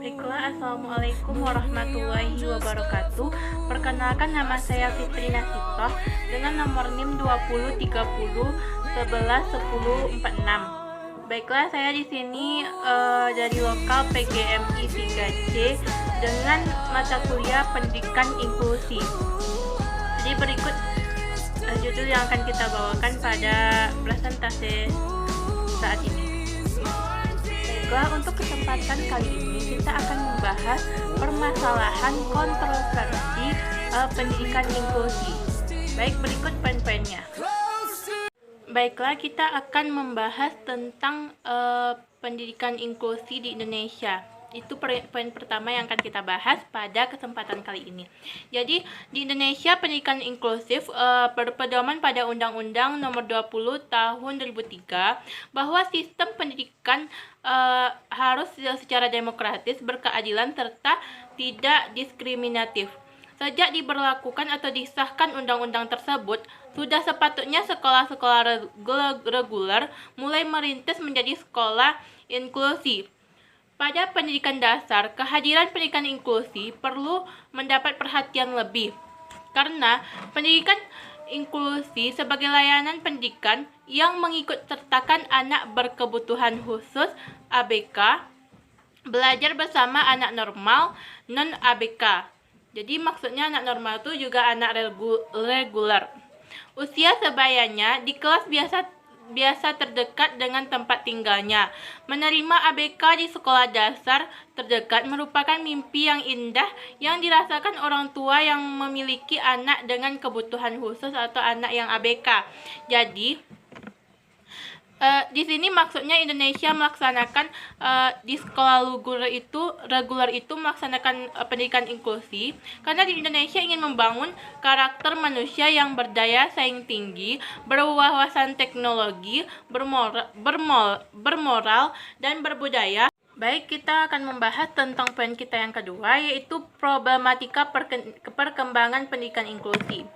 Baiklah, Assalamualaikum warahmatullahi wabarakatuh. Perkenalkan, nama saya Fitri Nasitoh dengan nomor NIM 2030111046. Baiklah, saya di sini dari lokal PGMI 3C dengan mata kuliah Pendidikan Inklusi. Jadi berikut judul yang akan kita bawakan pada presentasi saat ini. Baiklah, untuk kesempatan kali ini kita akan membahas permasalahan kontroversi pendidikan inklusi. Baik, berikut poin-poinnya. Baiklah, kita akan membahas tentang pendidikan inklusi di Indonesia. Itu poin pertama yang akan kita bahas pada kesempatan kali ini. Jadi, di Indonesia pendidikan inklusif berpedoman pada Undang-Undang Nomor 20 Tahun 2003 bahwa sistem pendidikan harus secara demokratis, berkeadilan, serta tidak diskriminatif. Sejak diberlakukan atau disahkan undang-undang tersebut, sudah sepatutnya sekolah-sekolah reguler mulai merintis menjadi sekolah inklusi. Pada pendidikan dasar, kehadiran pendidikan inklusi perlu mendapat perhatian lebih, karena pendidikan inklusi sebagai layanan pendidikan yang mengikut sertakan anak berkebutuhan khusus (ABK) belajar bersama anak normal non-ABK. Jadi maksudnya anak normal itu juga anak reguler. Usia sebayanya di kelas biasa terdekat dengan tempat tinggalnya. Menerima ABK di sekolah dasar terdekat merupakan mimpi yang indah yang dirasakan orang tua yang memiliki anak dengan kebutuhan khusus atau anak yang ABK. Jadi, di sini maksudnya Indonesia melaksanakan di sekolah reguler itu melaksanakan pendidikan inklusi karena di Indonesia ingin membangun karakter manusia yang berdaya saing tinggi, berwawasan teknologi, bermoral dan berbudaya. Baik, kita akan membahas tentang poin kita yang kedua, yaitu problematika perkembangan pendidikan inklusi.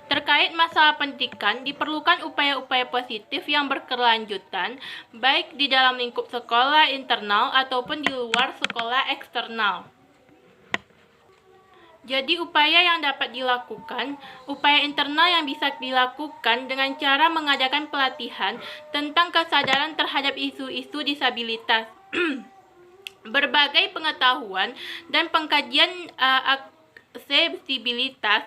Terkait masalah pendidikan, diperlukan upaya-upaya positif yang berkelanjutan, baik di dalam lingkup sekolah internal ataupun di luar sekolah eksternal. Jadi upaya yang dapat dilakukan, upaya internal yang bisa dilakukan dengan cara mengadakan pelatihan tentang kesadaran terhadap isu-isu disabilitas, berbagai pengetahuan dan pengkajian aksesibilitas.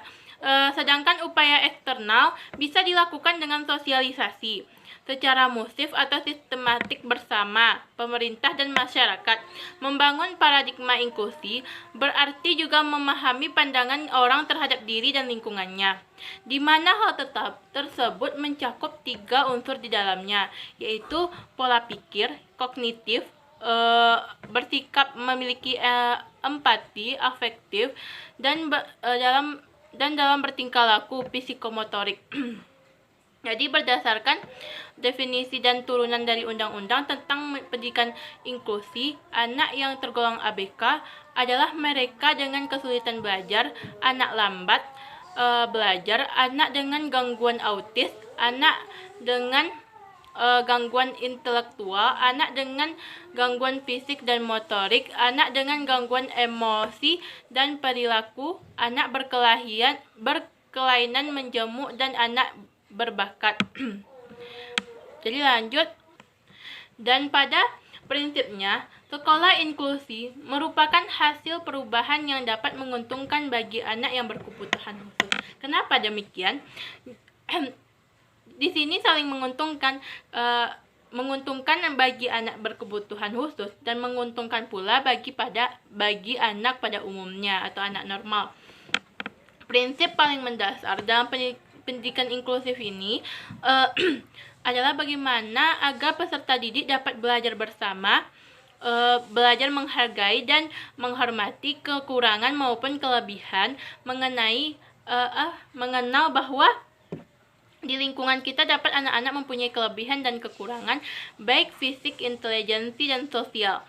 Sedangkan upaya eksternal bisa dilakukan dengan sosialisasi secara masif atau sistematik bersama pemerintah dan masyarakat. Membangun paradigma inklusi berarti juga memahami pandangan orang terhadap diri dan lingkungannya, di mana hal tersebut mencakup 3 unsur di dalamnya, yaitu pola pikir, kognitif, bersikap, memiliki empati, afektif, dan dalam bertingkah laku psikomotorik. Jadi berdasarkan definisi dan turunan dari undang-undang tentang pendidikan inklusi, anak yang tergolong ABK adalah mereka dengan kesulitan belajar, anak lambat belajar, anak dengan gangguan autis, anak dengan gangguan intelektual, anak dengan gangguan fisik dan motorik, anak dengan gangguan emosi dan perilaku, anak berkelainan menjamuk, dan anak berbakat. Jadi lanjut. Dan pada prinsipnya, sekolah inklusi merupakan hasil perubahan yang dapat menguntungkan bagi anak yang berkebutuhan khusus. Kenapa demikian? Di sini saling menguntungkan bagi anak berkebutuhan khusus dan menguntungkan pula bagi anak pada umumnya atau anak normal. Prinsip paling mendasar dalam pendidikan inklusif ini adalah bagaimana agar peserta didik dapat belajar bersama, belajar menghargai dan menghormati kekurangan maupun kelebihan, mengenal bahwa di lingkungan kita dapat anak-anak mempunyai kelebihan dan kekurangan, baik fisik, intelijensi, dan sosial.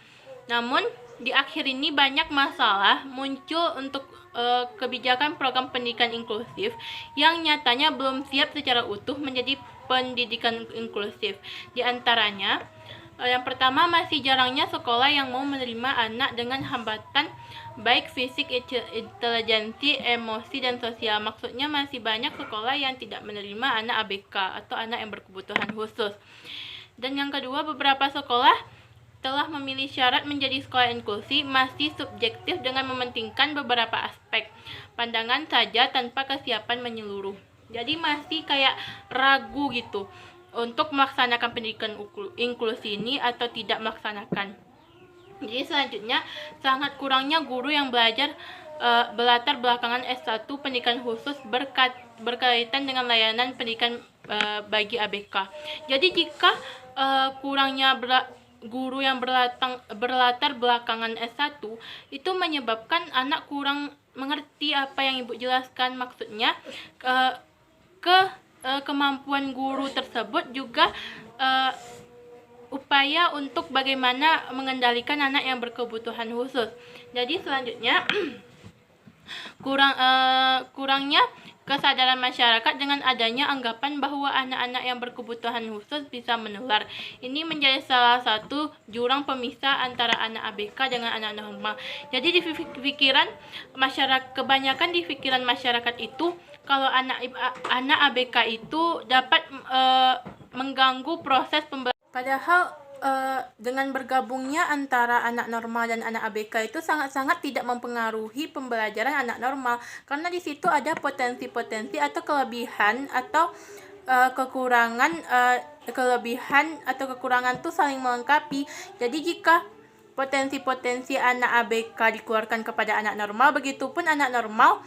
Namun, di akhir ini banyak masalah muncul untuk kebijakan program pendidikan inklusif yang nyatanya belum siap secara utuh menjadi pendidikan inklusif. Di antaranya, Yang pertama, masih jarangnya sekolah yang mau menerima anak dengan hambatan baik fisik, intelijensi, emosi, dan sosial. Maksudnya masih banyak sekolah yang tidak menerima anak ABK atau anak yang berkebutuhan khusus. Dan yang kedua, beberapa sekolah telah memilih syarat menjadi sekolah inklusi masih subjektif dengan mementingkan beberapa aspek pandangan saja tanpa kesiapan menyeluruh. Jadi masih kayak ragu gitu untuk melaksanakan pendidikan inklusi ini atau tidak melaksanakan. Jadi selanjutnya, sangat kurangnya guru yang belajar berlatar belakangan S1 pendidikan khusus berkaitan dengan layanan pendidikan bagi ABK. Jadi jika kurangnya guru yang berlatar belakangan S1 itu menyebabkan anak kurang mengerti apa yang Ibu jelaskan. Maksudnya kemampuan guru tersebut juga upaya untuk bagaimana mengendalikan anak yang berkebutuhan khusus. Jadi selanjutnya kurangnya kesadaran masyarakat dengan adanya anggapan bahwa anak-anak yang berkebutuhan khusus bisa menular. Ini menjadi salah satu jurang pemisah antara anak ABK dengan anak normal. Jadi di pikiran masyarakat, kebanyakan di pikiran masyarakat itu kalau anak ABK itu dapat mengganggu proses pembelajaran. Padahal dengan bergabungnya antara anak normal dan anak ABK itu sangat-sangat tidak mempengaruhi pembelajaran anak normal, karena di situ ada potensi-potensi atau kelebihan atau kelebihan atau kekurangan itu saling melengkapi. Jadi jika potensi-potensi anak ABK dikeluarkan kepada anak normal, begitupun anak normal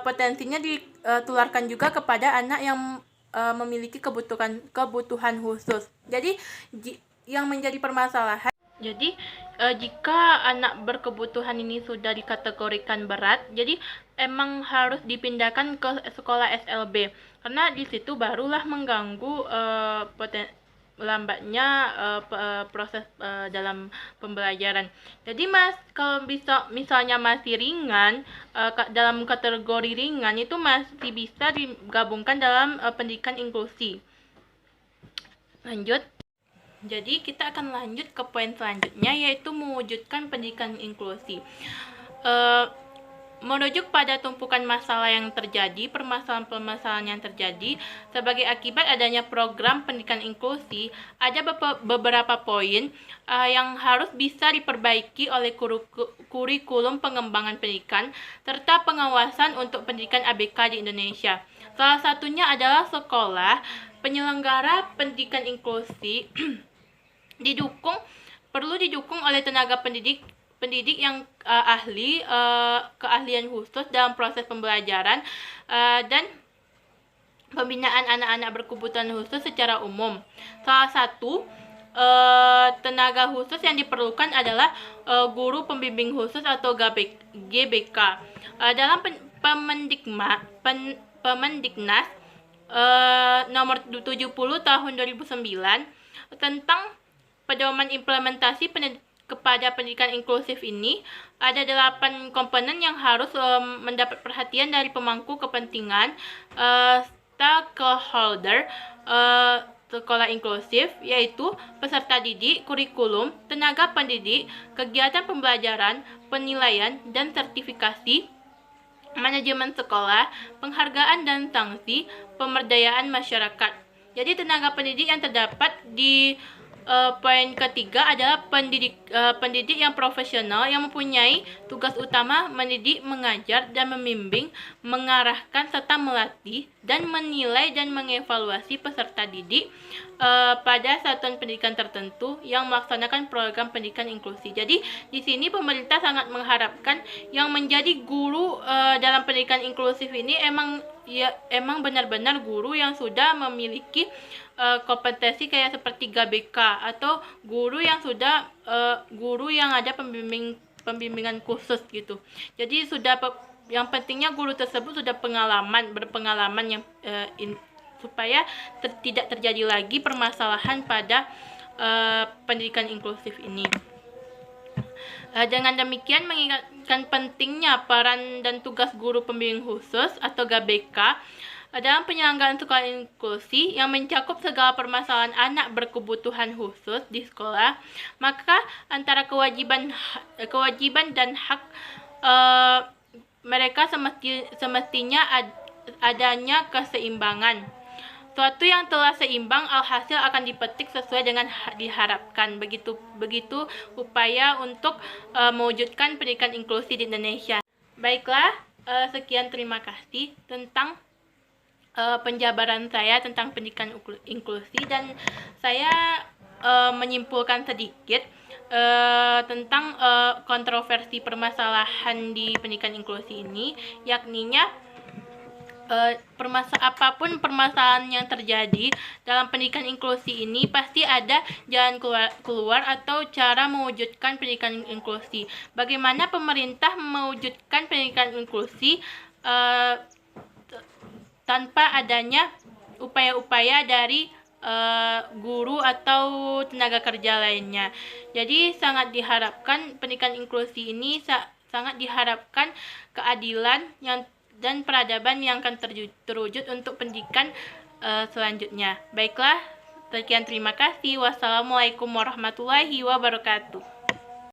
potensinya ditularkan juga kepada anak yang memiliki kebutuhan khusus. Jadi yang menjadi permasalahan, jadi jika anak berkebutuhan ini sudah dikategorikan berat, jadi emang harus dipindahkan ke sekolah SLB, karena di situ barulah mengganggu lambatnya proses dalam pembelajaran. Jadi kalau misalnya masih ringan, dalam kategori ringan itu masih bisa digabungkan dalam pendidikan inklusi. Lanjut. Jadi kita akan lanjut ke poin selanjutnya, yaitu mewujudkan pendidikan inklusi. Merujuk pada tumpukan masalah yang terjadi, permasalahan-permasalahan yang terjadi sebagai akibat adanya program pendidikan inklusi, ada beberapa poin yang harus bisa diperbaiki oleh kurikulum pengembangan pendidikan serta pengawasan untuk pendidikan ABK di Indonesia. Salah satunya adalah sekolah penyelenggara pendidikan inklusi perlu didukung oleh tenaga pendidik yang keahlian khusus dalam proses pembelajaran dan pembinaan anak-anak berkebutuhan khusus secara umum. Salah satu tenaga khusus yang diperlukan adalah guru pembimbing khusus atau GBK. Dalam Permendiknas nomor 70 tahun 2009 tentang pedoman implementasi kepada pendidikan inklusif ini, ada 8 komponen yang harus mendapat perhatian dari pemangku kepentingan stakeholder sekolah inklusif, yaitu peserta didik, kurikulum, tenaga pendidik, kegiatan pembelajaran, penilaian dan sertifikasi, manajemen sekolah, penghargaan dan sanksi, pemberdayaan masyarakat. Jadi tenaga pendidik yang terdapat di poin ketiga adalah pendidik yang profesional yang mempunyai tugas utama mendidik, mengajar, dan membimbing, mengarahkan serta melatih dan menilai dan mengevaluasi peserta didik pada satuan pendidikan tertentu yang melaksanakan program pendidikan inklusi. Jadi di sini pemerintah sangat mengharapkan yang menjadi guru dalam pendidikan inklusif ini emang benar-benar guru yang sudah memiliki kompetensi kayak seperti GBK atau guru yang sudah guru yang ada pembimbingan khusus gitu. Jadi yang pentingnya guru tersebut sudah berpengalaman yang supaya tidak terjadi lagi permasalahan pada pendidikan inklusif ini. Dengan demikian, mengingatkan pentingnya peran dan tugas guru pembimbing khusus atau GBK Dalam penyelenggaraan sekolah inklusi yang mencakup segala permasalahan anak berkebutuhan khusus di sekolah, maka antara kewajiban dan hak mereka semestinya adanya keseimbangan. Suatu yang telah seimbang alhasil akan dipetik sesuai dengan diharapkan. Begitu upaya untuk mewujudkan pendidikan inklusi di Indonesia. Baiklah, sekian terima kasih tentang penjabaran saya tentang pendidikan inklusi, dan saya menyimpulkan sedikit tentang kontroversi permasalahan di pendidikan inklusi ini, yakninya apapun permasalahan yang terjadi dalam pendidikan inklusi ini pasti ada jalan keluar atau cara mewujudkan pendidikan inklusi. Bagaimana pemerintah mewujudkan pendidikan inklusi tanpa adanya upaya-upaya dari guru atau tenaga kerja lainnya. Jadi sangat diharapkan pendidikan inklusi ini sangat diharapkan keadilan dan peradaban yang akan terwujud untuk pendidikan selanjutnya. Baiklah, sekian terima kasih. Wassalamualaikum warahmatullahi wabarakatuh.